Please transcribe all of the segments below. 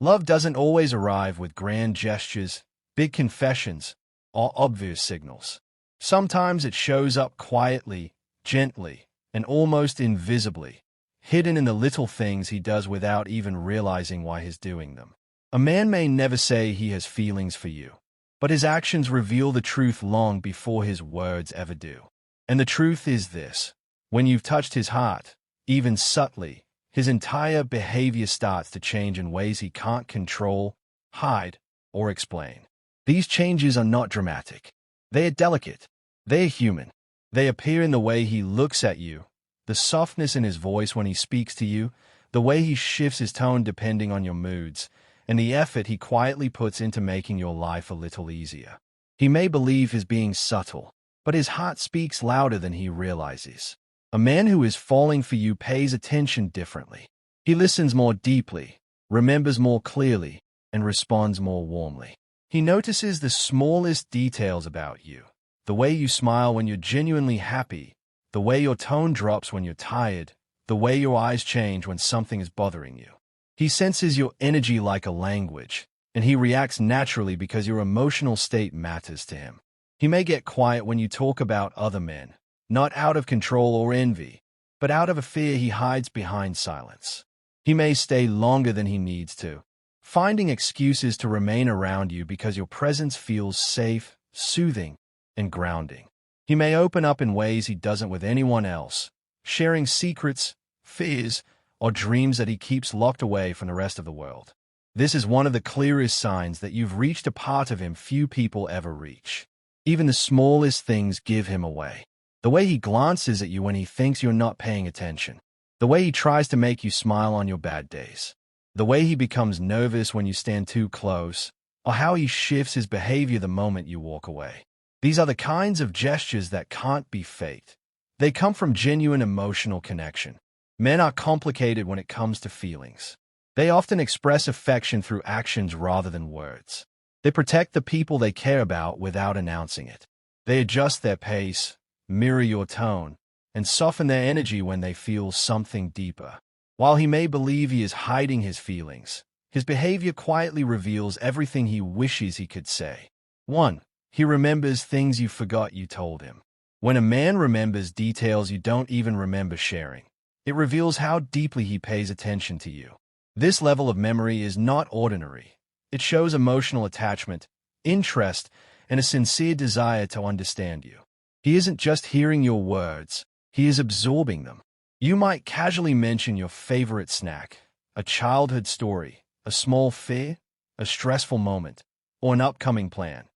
Love doesn't always arrive with grand gestures, big confessions, or obvious signals. Sometimes it shows up quietly, gently, and almost invisibly, hidden in the little things he does without even realizing why he's doing them. A man may never say he has feelings for you, but his actions reveal the truth long before his words ever do. And the truth is this: when you've touched his heart, even subtly, his entire behavior starts to change in ways he can't control, hide, or explain. These changes are not dramatic. They are delicate. They are human. They appear in the way he looks at you, the softness in his voice when he speaks to you, the way he shifts his tone depending on your moods, and the effort he quietly puts into making your life a little easier. He may believe he's being subtle, but his heart speaks louder than he realizes. A man who is falling for you pays attention differently. He listens more deeply, remembers more clearly, and responds more warmly. He notices the smallest details about you: the way you smile when you're genuinely happy, the way your tone drops when you're tired, the way your eyes change when something is bothering you. He senses your energy like a language, and he reacts naturally because your emotional state matters to him. He may get quiet when you talk about other men, not out of control or envy, but out of a fear he hides behind silence. He may stay longer than he needs to, finding excuses to remain around you because your presence feels safe, soothing, and grounding. He may open up in ways he doesn't with anyone else, sharing secrets, fears, or dreams that he keeps locked away from the rest of the world. This is one of the clearest signs that you've reached a part of him few people ever reach. Even the smallest things give him away. The way he glances at you when he thinks you're not paying attention. The way he tries to make you smile on your bad days. The way he becomes nervous when you stand too close, or how he shifts his behavior the moment you walk away. These are the kinds of gestures that can't be faked. They come from genuine emotional connection. Men are complicated when it comes to feelings. They often express affection through actions rather than words. They protect the people they care about without announcing it. They adjust their pace, mirror your tone, and soften their energy when they feel something deeper. While he may believe he is hiding his feelings, his behavior quietly reveals everything he wishes he could say. 1. He remembers things you forgot you told him. When a man remembers details you don't even remember sharing, it reveals how deeply he pays attention to you. This level of memory is not ordinary. It shows emotional attachment, interest, and a sincere desire to understand you. He isn't just hearing your words, he is absorbing them. You might casually mention your favorite snack, a childhood story, a small fear, a stressful moment, or an upcoming plan.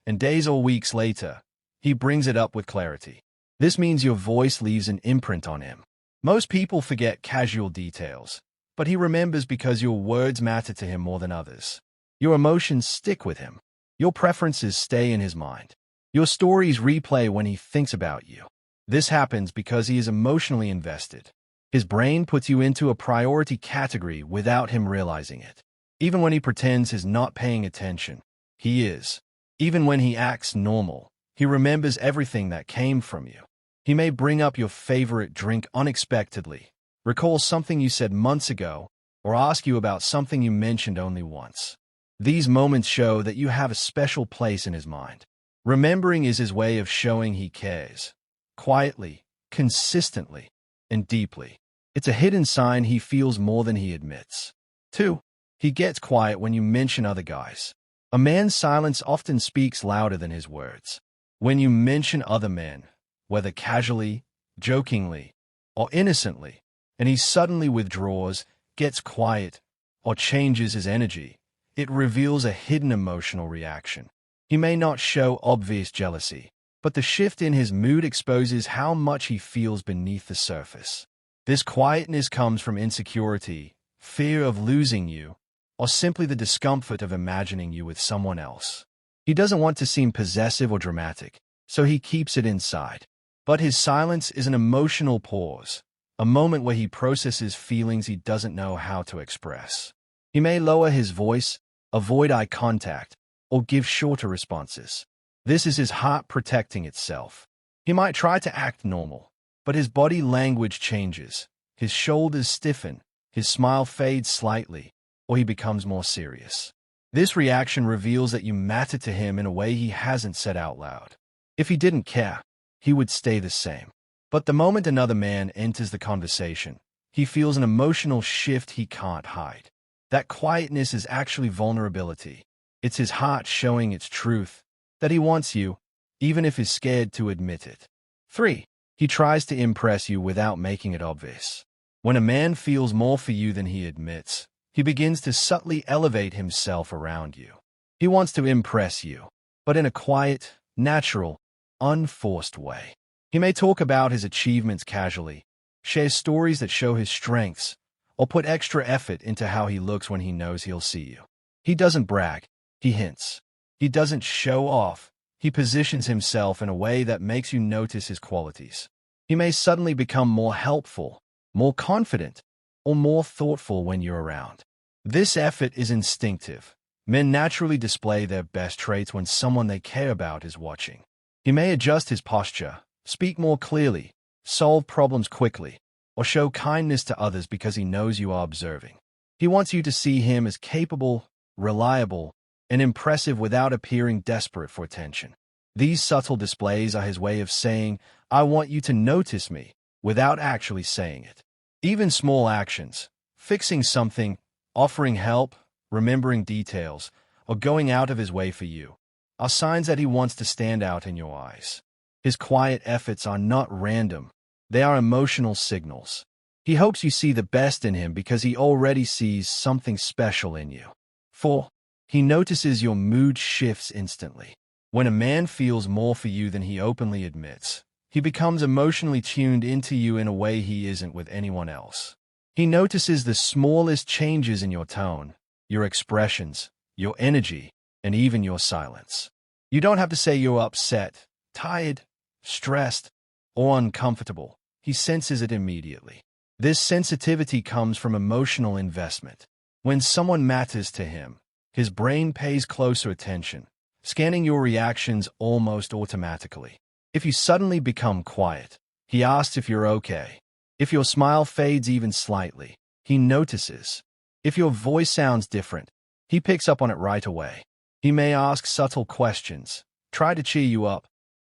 And days or weeks later, he brings it up with clarity. This means your voice leaves an imprint on him. Most people forget casual details, but he remembers because your words matter to him more than others. Your emotions stick with him. Your preferences stay in his mind. Your stories replay when he thinks about you. This happens because he is emotionally invested. His brain puts you into a priority category without him realizing it. Even when he pretends he's not paying attention, he is. Even when he acts normal, he remembers everything that came from you. He may bring up your favorite drink unexpectedly, recall something you said months ago, or ask you about something you mentioned only once. These moments show that you have a special place in his mind. Remembering is his way of showing he cares. Quietly, consistently, and deeply. It's a hidden sign he feels more than he admits. 2. He gets quiet when you mention other guys. A man's silence often speaks louder than his words. When you mention other men, whether casually, jokingly, or innocently, and he suddenly withdraws, gets quiet, or changes his energy, it reveals a hidden emotional reaction. He may not show obvious jealousy, but the shift in his mood exposes how much he feels beneath the surface. This quietness comes from insecurity, fear of losing you, or simply the discomfort of imagining you with someone else. He doesn't want to seem possessive or dramatic, so he keeps it inside. But his silence is an emotional pause, a moment where he processes feelings he doesn't know how to express. He may lower his voice, avoid eye contact, or give shorter responses. This is his heart protecting itself. He might try to act normal, but his body language changes. His shoulders stiffen, his smile fades slightly, or he becomes more serious. This reaction reveals that you matter to him in a way he hasn't said out loud. If he didn't care, he would stay the same. But the moment another man enters the conversation, he feels an emotional shift he can't hide. That quietness is actually vulnerability. It's his heart showing its truth, that he wants you, even if he's scared to admit it. 3. He tries to impress you without making it obvious. When a man feels more for you than he admits, he begins to subtly elevate himself around you. He wants to impress you, but in a quiet, natural, unforced way. He may talk about his achievements casually, share stories that show his strengths, or put extra effort into how he looks when he knows he'll see you. He doesn't brag, he hints. He doesn't show off, he positions himself in a way that makes you notice his qualities. He may suddenly become more helpful, more confident, or more thoughtful when you're around. This effort is instinctive. Men naturally display their best traits when someone they care about is watching. He may adjust his posture, speak more clearly, solve problems quickly, or show kindness to others because he knows you are observing. He wants you to see him as capable, reliable, and impressive without appearing desperate for attention. These subtle displays are his way of saying, "I want you to notice me," without actually saying it. Even small actions, fixing something, offering help, remembering details, or going out of his way for you, are signs that he wants to stand out in your eyes. His quiet efforts are not random. They are emotional signals. He hopes you see the best in him because he already sees something special in you. 4. He notices your mood shifts instantly. When a man feels more for you than he openly admits, he becomes emotionally tuned into you in a way he isn't with anyone else. He notices the smallest changes in your tone, your expressions, your energy, and even your silence. You don't have to say you're upset, tired, stressed, or uncomfortable. He senses it immediately. This sensitivity comes from emotional investment. When someone matters to him, his brain pays closer attention, scanning your reactions almost automatically. If you suddenly become quiet, he asks if you're okay. If your smile fades even slightly, he notices. If your voice sounds different, he picks up on it right away. He may ask subtle questions, try to cheer you up,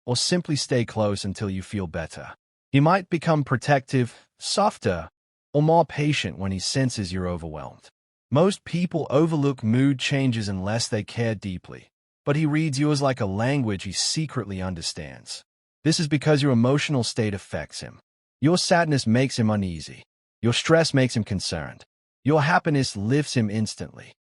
or simply stay close until you feel better. He might become protective, softer, or more patient when he senses you're overwhelmed. Most people overlook mood changes unless they care deeply, but he reads yours like a language he secretly understands. This is because your emotional state affects him. Your sadness makes him uneasy. Your stress makes him concerned. Your happiness lifts him instantly.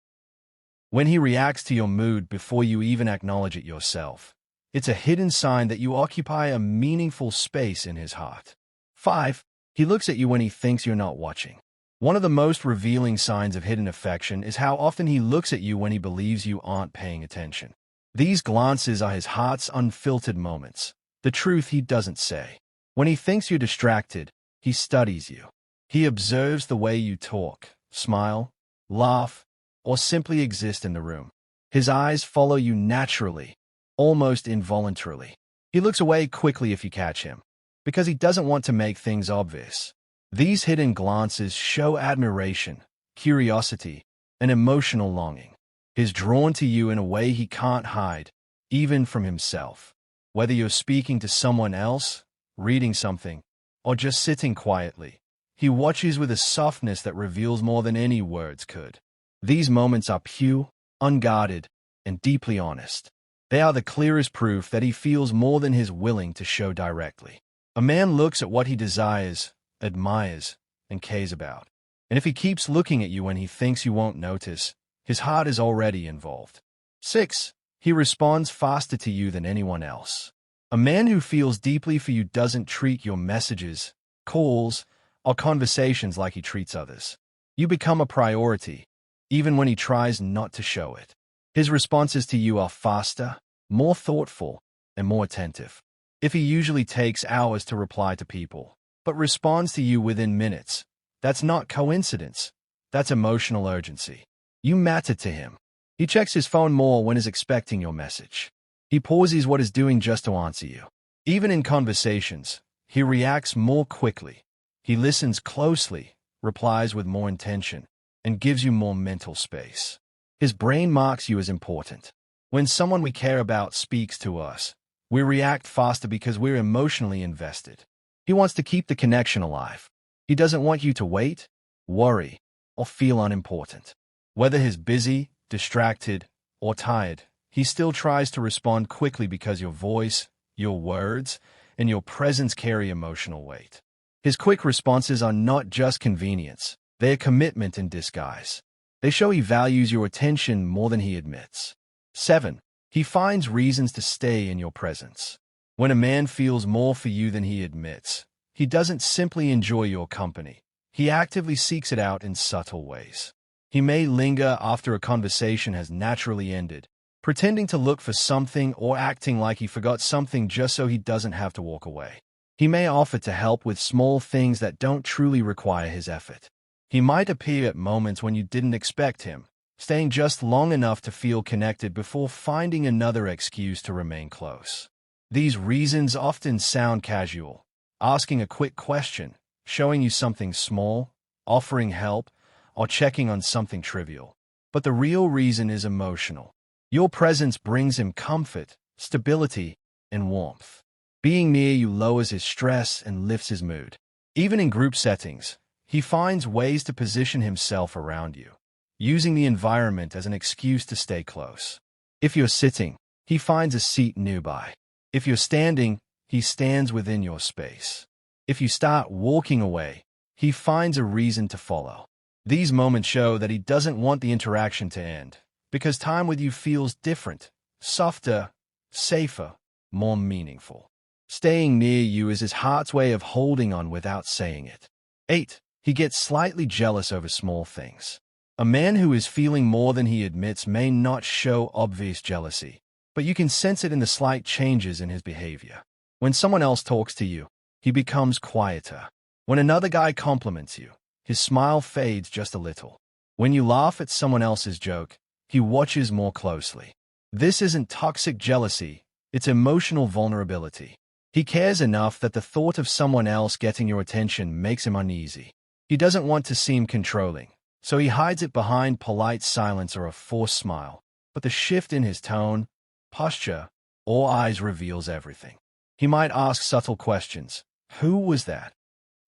When he reacts to your mood before you even acknowledge it yourself, it's a hidden sign that you occupy a meaningful space in his heart. 5. He looks at you when he thinks you're not watching. One of the most revealing signs of hidden affection is how often he looks at you when he believes you aren't paying attention. These glances are his heart's unfiltered moments, the truth he doesn't say. When he thinks you're distracted, he studies you. He observes the way you talk, smile, laugh, or simply exist in the room. His eyes follow you naturally, almost involuntarily. He looks away quickly if you catch him, because he doesn't want to make things obvious. These hidden glances show admiration, curiosity, and emotional longing. He's drawn to you in a way he can't hide, even from himself. Whether you're speaking to someone else, reading something, or just sitting quietly, he watches with a softness that reveals more than any words could. These moments are pure, unguarded, and deeply honest. They are the clearest proof that he feels more than he's willing to show directly. A man looks at what he desires, admires, and cares about. And if he keeps looking at you when he thinks you won't notice, his heart is already involved. 6. He responds faster to you than anyone else. A man who feels deeply for you doesn't treat your messages, calls, or conversations like he treats others. You become a priority, even when he tries not to show it. His responses to you are faster, more thoughtful, and more attentive. If he usually takes hours to reply to people, but responds to you within minutes, that's not coincidence. That's emotional urgency. You matter to him. He checks his phone more when he's expecting your message. He pauses what he's doing just to answer you. Even in conversations, he reacts more quickly. He listens closely, replies with more intention, and gives you more mental space. His brain marks you as important. When someone we care about speaks to us, we react faster because we're emotionally invested. He wants to keep the connection alive. He doesn't want you to wait, worry, or feel unimportant. Whether he's busy, distracted, or tired, he still tries to respond quickly because your voice, your words, and your presence carry emotional weight. His quick responses are not just convenience, they're commitment in disguise. They show he values your attention more than he admits. 7. He finds reasons to stay in your presence. When a man feels more for you than he admits, he doesn't simply enjoy your company. He actively seeks it out in subtle ways. He may linger after a conversation has naturally ended, pretending to look for something or acting like he forgot something just so he doesn't have to walk away. He may offer to help with small things that don't truly require his effort. He might appear at moments when you didn't expect him, staying just long enough to feel connected before finding another excuse to remain close. These reasons often sound casual, asking a quick question, showing you something small, offering help, or checking on something trivial. But the real reason is emotional. Your presence brings him comfort, stability, and warmth. Being near you lowers his stress and lifts his mood. Even in group settings, he finds ways to position himself around you, using the environment as an excuse to stay close. If you're sitting, he finds a seat nearby. If you're standing, he stands within your space. If you start walking away, he finds a reason to follow. These moments show that he doesn't want the interaction to end, because time with you feels different, softer, safer, more meaningful. Staying near you is his heart's way of holding on without saying it. 8. He gets slightly jealous over small things. A man who is feeling more than he admits may not show obvious jealousy, but you can sense it in the slight changes in his behavior. When someone else talks to you, he becomes quieter. When another guy compliments you, his smile fades just a little. When you laugh at someone else's joke, he watches more closely. This isn't toxic jealousy, it's emotional vulnerability. He cares enough that the thought of someone else getting your attention makes him uneasy. He doesn't want to seem controlling, so he hides it behind polite silence or a forced smile. But the shift in his tone, posture, or eyes reveals everything. He might ask subtle questions. Who was that?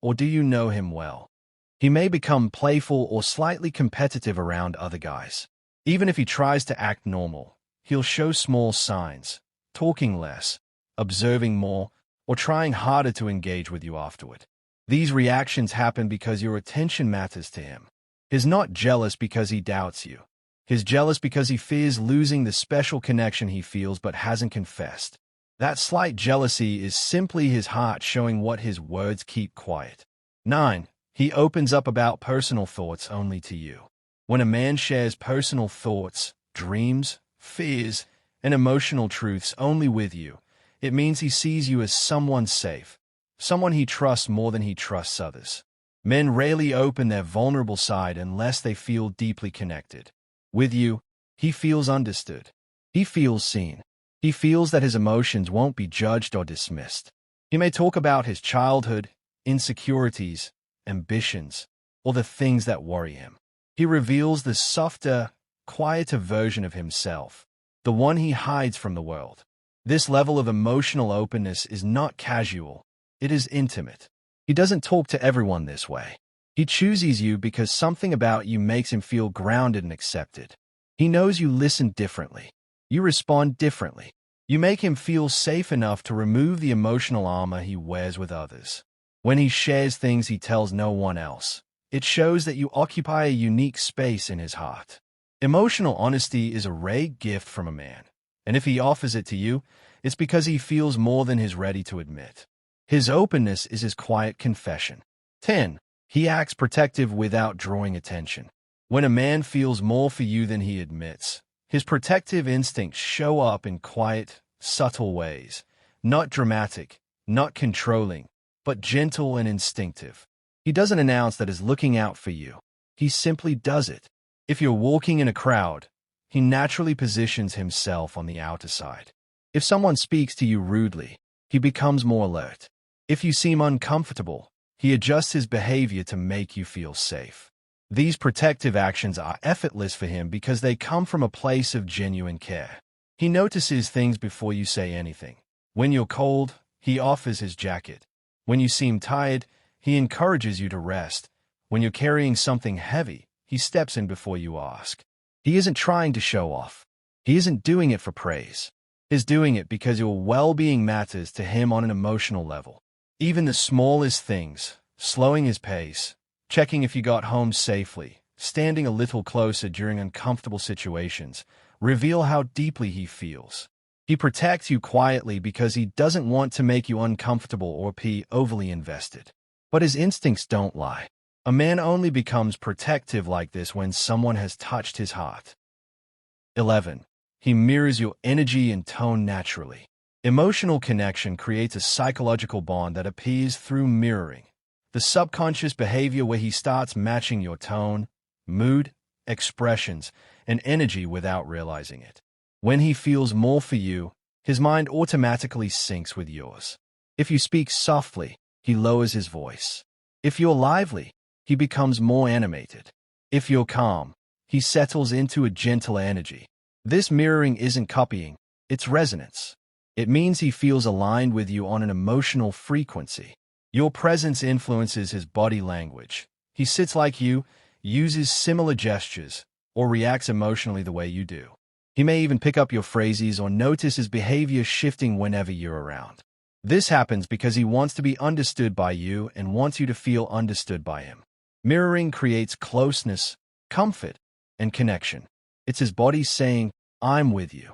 Or do you know him well? He may become playful or slightly competitive around other guys. Even if he tries to act normal, he'll show small signs, talking less, observing more, or trying harder to engage with you afterward. These reactions happen because your attention matters to him. He's not jealous because he doubts you. He's jealous because he fears losing the special connection he feels but hasn't confessed. That slight jealousy is simply his heart showing what his words keep quiet. 9. He opens up about personal thoughts only to you. When a man shares personal thoughts, dreams, fears, and emotional truths only with you, it means he sees you as someone safe, someone he trusts more than he trusts others. Men rarely open their vulnerable side unless they feel deeply connected. With you, he feels understood. He feels seen. He feels that his emotions won't be judged or dismissed. He may talk about his childhood, insecurities, ambitions, or the things that worry him. He reveals the softer, quieter version of himself, the one he hides from the world. This level of emotional openness is not casual, it is intimate. He doesn't talk to everyone this way. He chooses you because something about you makes him feel grounded and accepted. He knows you listen differently. You respond differently. You make him feel safe enough to remove the emotional armor he wears with others. When he shares things he tells no one else, it shows that you occupy a unique space in his heart. Emotional honesty is a rare gift from a man, and if he offers it to you, it's because he feels more than he's ready to admit. His openness is his quiet confession. 10. He acts protective without drawing attention. When a man feels more for you than he admits, his protective instincts show up in quiet, subtle ways. Not dramatic, not controlling, but gentle and instinctive. He doesn't announce that he's looking out for you. He simply does it. If you're walking in a crowd, he naturally positions himself on the outer side. If someone speaks to you rudely, he becomes more alert. If you seem uncomfortable, he adjusts his behavior to make you feel safe. These protective actions are effortless for him because they come from a place of genuine care. He notices things before you say anything. When you're cold, he offers his jacket. When you seem tired, he encourages you to rest. When you're carrying something heavy, he steps in before you ask. He isn't trying to show off. He isn't doing it for praise. He's doing it because your well-being matters to him on an emotional level. Even the smallest things, slowing his pace, checking if you got home safely, standing a little closer during uncomfortable situations, reveal how deeply he feels. He protects you quietly because he doesn't want to make you uncomfortable or be overly invested. But his instincts don't lie. A man only becomes protective like this when someone has touched his heart. 11. He mirrors your energy and tone naturally. Emotional connection creates a psychological bond that appears through mirroring. The subconscious behavior where he starts matching your tone, mood, expressions, and energy without realizing it. When he feels more for you, his mind automatically syncs with yours. If you speak softly, he lowers his voice. If you're lively, he becomes more animated. If you're calm, he settles into a gentler energy. This mirroring isn't copying, it's resonance. It means he feels aligned with you on an emotional frequency. Your presence influences his body language. He sits like you, uses similar gestures, or reacts emotionally the way you do. He may even pick up your phrases or notice his behavior shifting whenever you're around. This happens because he wants to be understood by you and wants you to feel understood by him. Mirroring creates closeness, comfort, and connection. It's his body saying, "I'm with you."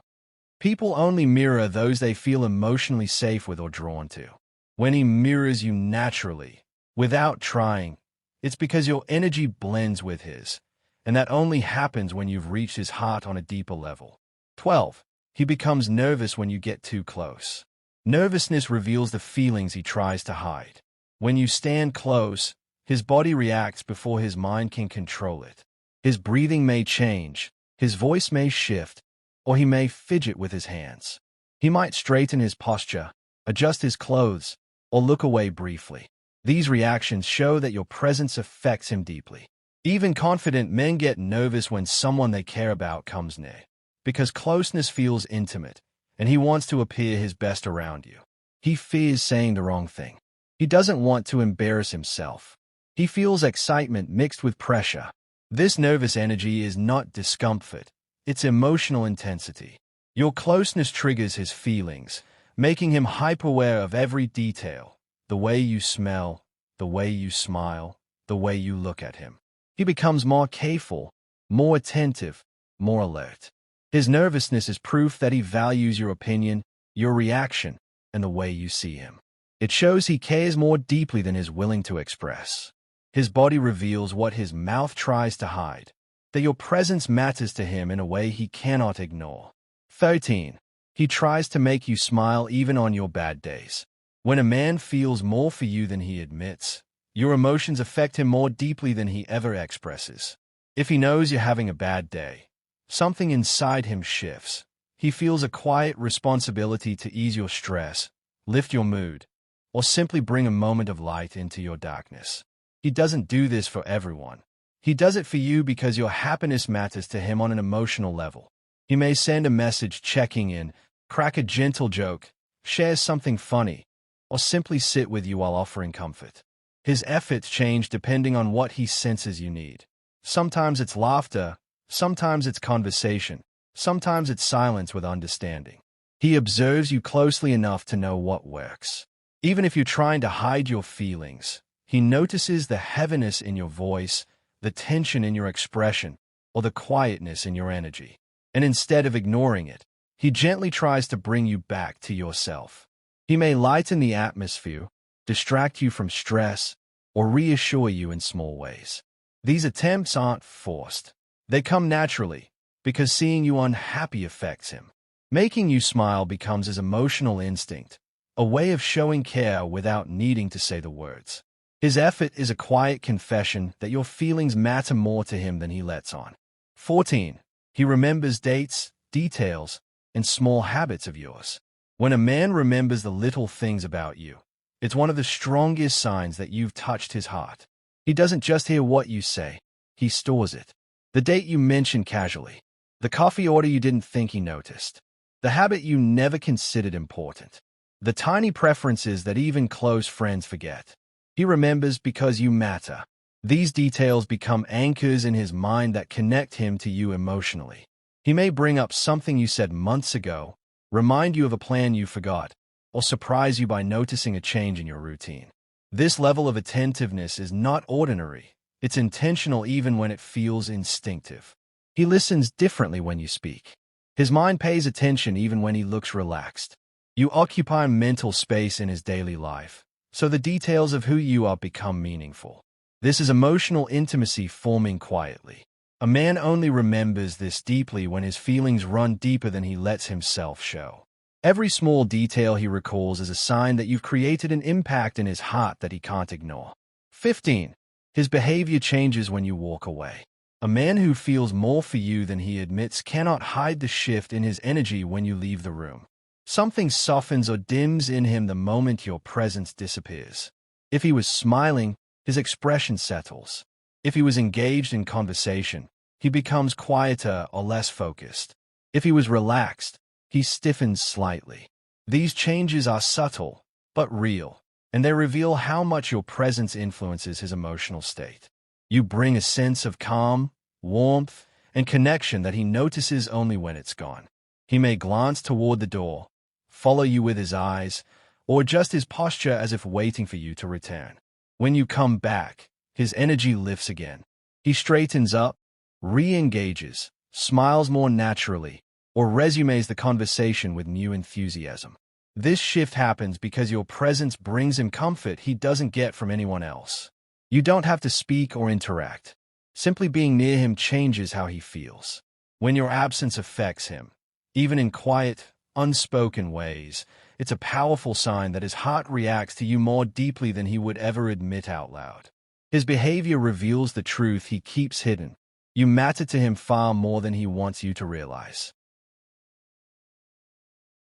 People only mirror those they feel emotionally safe with or drawn to. When he mirrors you naturally, without trying, it's because your energy blends with his, and that only happens when you've reached his heart on a deeper level. 12. He becomes nervous when you get too close. Nervousness reveals the feelings he tries to hide. When you stand close, his body reacts before his mind can control it. His breathing may change, his voice may shift, or he may fidget with his hands. He might straighten his posture, adjust his clothes, or look away briefly. These reactions show that your presence affects him deeply. Even confident men get nervous when someone they care about comes near, because closeness feels intimate, and he wants to appear his best around you. He fears saying the wrong thing. He doesn't want to embarrass himself. He feels excitement mixed with pressure. This nervous energy is not discomfort. It's emotional intensity. Your closeness triggers his feelings, making him hyper-aware of every detail, the way you smell, the way you smile, the way you look at him. He becomes more careful, more attentive, more alert. His nervousness is proof that he values your opinion, your reaction, and the way you see him. It shows he cares more deeply than he's willing to express. His body reveals what his mouth tries to hide, that your presence matters to him in a way he cannot ignore. 13. He tries to make you smile even on your bad days. When a man feels more for you than he admits, your emotions affect him more deeply than he ever expresses. If he knows you're having a bad day, something inside him shifts. He feels a quiet responsibility to ease your stress, lift your mood, or simply bring a moment of light into your darkness. He doesn't do this for everyone. He does it for you because your happiness matters to him on an emotional level. He may send a message checking in, crack a gentle joke, share something funny, or simply sit with you while offering comfort. His efforts change depending on what he senses you need. Sometimes it's laughter, sometimes it's conversation, sometimes it's silence with understanding. He observes you closely enough to know what works. Even if you're trying to hide your feelings, he notices the heaviness in your voice, the tension in your expression, or the quietness in your energy. And instead of ignoring it, he gently tries to bring you back to yourself. He may lighten the atmosphere, distract you from stress, or reassure you in small ways. These attempts aren't forced. They come naturally, because seeing you unhappy affects him. Making you smile becomes his emotional instinct, a way of showing care without needing to say the words. His effort is a quiet confession that your feelings matter more to him than he lets on. 14. He remembers dates, details, and small habits of yours. When a man remembers the little things about you, it's one of the strongest signs that you've touched his heart. He doesn't just hear what you say. he stores it. The date you mentioned casually. The coffee order you didn't think he noticed. The habit you never considered important. The tiny preferences that even close friends forget. He remembers because you matter. These details become anchors in his mind that connect him to you emotionally. He may bring up something you said months ago, remind you of a plan you forgot, or surprise you by noticing a change in your routine. This level of attentiveness is not ordinary. It's intentional even when it feels instinctive. He listens differently when you speak. His mind pays attention even when he looks relaxed. You occupy mental space in his daily life, so the details of who you are become meaningful. This is emotional intimacy forming quietly. A man only remembers this deeply when his feelings run deeper than he lets himself show. Every small detail he recalls is a sign that you've created an impact in his heart that he can't ignore. 15. His behavior changes when you walk away. A man who feels more for you than he admits cannot hide the shift in his energy when you leave the room. Something softens or dims in him the moment your presence disappears. If he was smiling, his expression settles. If he was engaged in conversation, he becomes quieter or less focused. If he was relaxed, he stiffens slightly. These changes are subtle, but real, and they reveal how much your presence influences his emotional state. You bring a sense of calm, warmth, and connection that he notices only when it's gone. He may glance toward the door, follow you with his eyes, or adjust his posture as if waiting for you to return. When you come back, his energy lifts again. He straightens up, re-engages, smiles more naturally, or resumes the conversation with new enthusiasm. This shift happens because your presence brings him comfort he doesn't get from anyone else. You don't have to speak or interact. Simply being near him changes how he feels. When your absence affects him, even in quiet, unspoken ways, it's a powerful sign that his heart reacts to you more deeply than he would ever admit out loud. His behavior reveals the truth he keeps hidden. You matter to him far more than he wants you to realize.